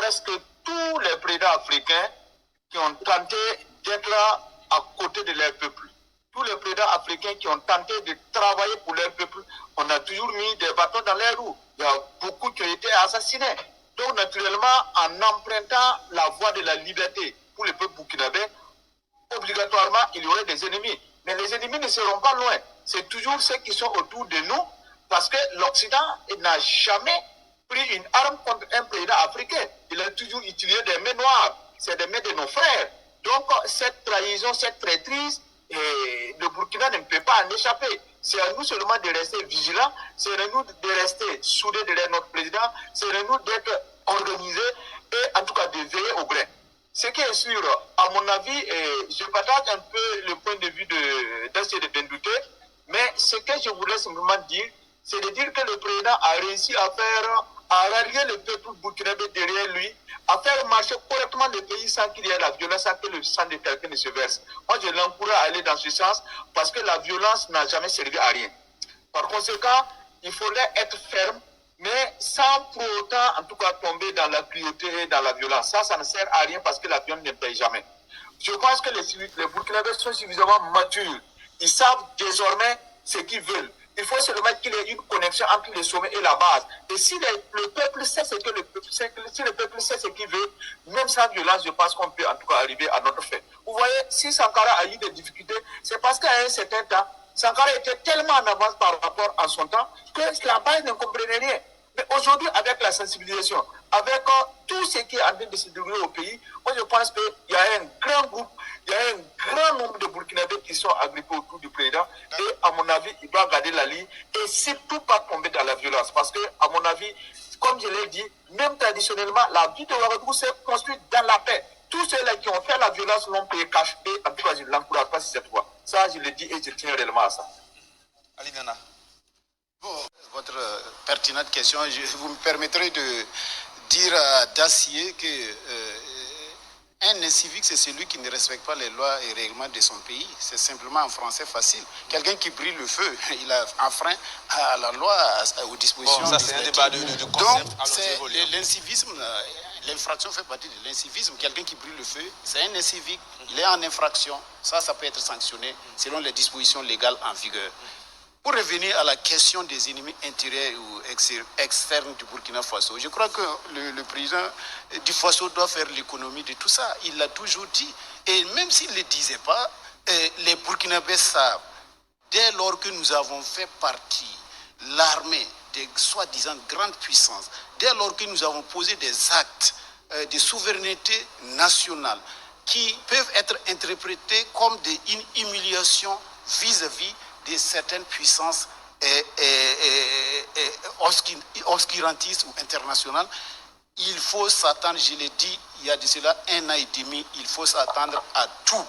presque tous les présidents africains qui ont tenté d'être à côté de leur peuple. Tous les présidents africains qui ont tenté de travailler pour leur peuple, on a toujours mis des bâtons dans les roues. Il y a beaucoup qui ont été assassinés. Donc naturellement, en empruntant la voie de la liberté pour le peuple burkinabé, obligatoirement, il y aurait des ennemis. Mais les ennemis ne seront pas loin. C'est toujours ceux qui sont autour de nous, parce que l'Occident n'a jamais pris une arme contre un président africain. Il a toujours utilisé des mains noires. C'est des mains de nos frères. Donc, cette trahison, cette traîtrise, le Burkina ne peut pas en échapper. C'est à nous seulement de rester vigilants, c'est à nous de rester soudés derrière notre président, c'est à nous d'être organisés et en tout cas de veiller au grain. Ce qui est sûr, à mon avis, je partage un peu le point de vue d'Assé de Bendouté, mais ce que je voulais simplement dire, c'est de dire que le président a réussi à rallier le peuple burkinabé derrière lui, à faire marcher correctement le pays sans qu'il y ait la violence, sans que le sang de quelqu'un ne se verse. Moi, je l'encourage à aller dans ce sens parce que la violence n'a jamais servi à rien. Par conséquent, il faudrait être ferme, mais sans pour autant, en tout cas, tomber dans la cruauté et dans la violence. Ça ne sert à rien parce que la violence ne paye jamais. Je pense que les Burkinabés sont suffisamment matures. Ils savent désormais ce qu'ils veulent. Il faut seulement qu'il y ait une connexion entre le sommet et la base. Et si le peuple sait ce que le peuple sait ce qu'il veut, même sans violence, je pense qu'on peut en tout cas arriver à notre fait. Vous voyez, si Sankara a eu des difficultés, c'est parce qu'à un certain temps, Sankara était tellement en avance par rapport à son temps que la base ne comprenait rien. Mais aujourd'hui, avec la sensibilisation, avec tout ce qui est en train de se dérouler au pays, moi je pense qu'il y a un grand groupe, il y a un grand nombre de Burkinabés qui sont agrippés autour du président. Et à mon avis, il doit garder la ligne et surtout pas tomber dans la violence. Parce que, à mon avis, comme je l'ai dit, même traditionnellement, la vie de Ouagadougou s'est construite dans la paix. Tous ceux-là qui ont fait la violence l'ont payé cash. Et en tout cas, je ne l'encourage pas sur cette voie. Ça, je le dis et je tiens réellement à ça. Ali Nana. Bon, votre pertinente question, vous me permettrez de dire à Dacier que un incivique, c'est celui qui ne respecte pas les lois et règlements de son pays. C'est simplement en français facile. Quelqu'un qui brille le feu, il a enfreint à la loi, aux dispositions. Bon, ça c'est un débat de concept. Donc, l'incivisme, l'infraction fait partie de l'incivisme. Quelqu'un qui brille le feu, c'est un incivique. Il est en infraction. Ça peut être sanctionné selon les dispositions légales en vigueur. Pour revenir à la question des ennemis intérieurs ou externes du Burkina Faso, je crois que le président du Faso doit faire l'économie de tout ça. Il l'a toujours dit. Et même s'il ne le disait pas, les Burkinabés savent, dès lors que nous avons fait partie, l'armée des soi-disant grandes puissances, dès lors que nous avons posé des actes de souveraineté nationale qui peuvent être interprétés comme une humiliation vis-à-vis de certaines puissances obscurantistes ou internationales, il faut s'attendre, je l'ai dit il y a de cela 1 an et demi, il faut s'attendre à tout.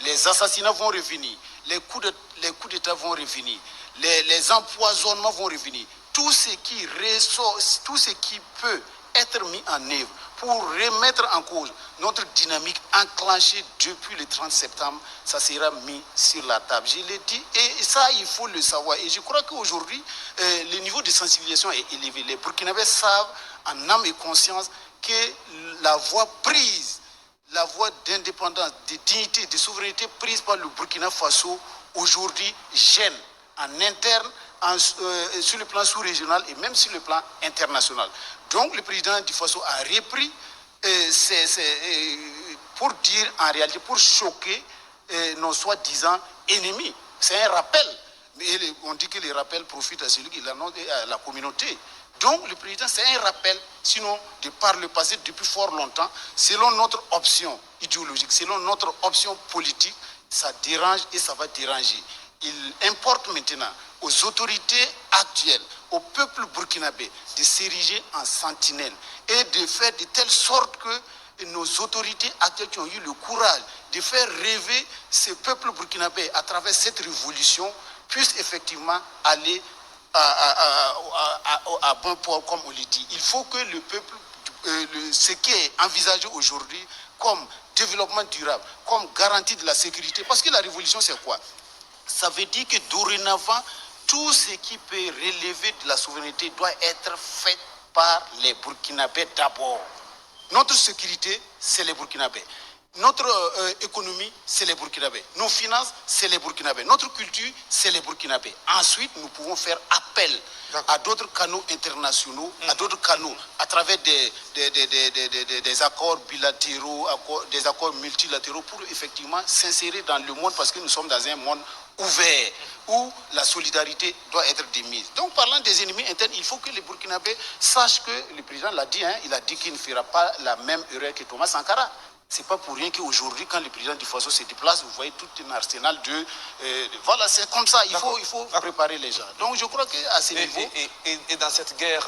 Les assassinats vont revenir, les coups d'État vont revenir, les empoisonnements vont revenir. Tout ce qui peut être mis en œuvre pour remettre en cause notre dynamique enclenchée depuis le 30 septembre, ça sera mis sur la table. Je l'ai dit, et ça, il faut le savoir. Et je crois qu'aujourd'hui, le niveau de sensibilisation est élevé. Les Burkinabés savent, en âme et conscience, que la voie prise, la voie d'indépendance, de dignité, de souveraineté prise par le Burkina Faso, aujourd'hui, gêne en interne, sur le plan sous-régional et même sur le plan international. Donc le président du Faso a repris pour dire en réalité, pour choquer nos soi-disant ennemis. C'est un rappel. Mais on dit que les rappels profitent à celui qui l'annonce et à la communauté. Donc le président, c'est un rappel, sinon de par le passé depuis fort longtemps, selon notre option idéologique, selon notre option politique, ça dérange et ça va déranger. Il importe maintenant aux autorités actuelles, au peuple burkinabé, de s'ériger en sentinelle et de faire de telle sorte que nos autorités actuelles qui ont eu le courage de faire rêver ce peuple burkinabé à travers cette révolution puissent effectivement aller à bon port, comme on le dit. Il faut que le peuple, ce qui est envisagé aujourd'hui comme développement durable, comme garantie de la sécurité, parce que la révolution c'est quoi? Ça veut dire que dorénavant, tout ce qui peut relever de la souveraineté doit être fait par les Burkinabés d'abord. Notre sécurité, c'est les Burkinabés. Notre économie, c'est les Burkinabés. Nos finances, c'est les Burkinabés. Notre culture, c'est les Burkinabés. Ensuite, nous pouvons faire appel à d'autres canaux internationaux, à d'autres canaux, à travers des accords bilatéraux, des accords multilatéraux, pour effectivement s'insérer dans le monde, parce que nous sommes dans un monde ouvert, où la solidarité doit être démise. Donc, parlant des ennemis internes, il faut que les Burkinabés sachent que, le président l'a dit, il a dit qu'il ne fera pas la même erreur que Thomas Sankara. Ce n'est pas pour rien qu'aujourd'hui, quand le président du Faso se déplace, vous voyez tout un arsenal de... voilà, c'est comme ça, il faut préparer les gens. Donc je crois qu'à ce niveau... Et dans cette guerre,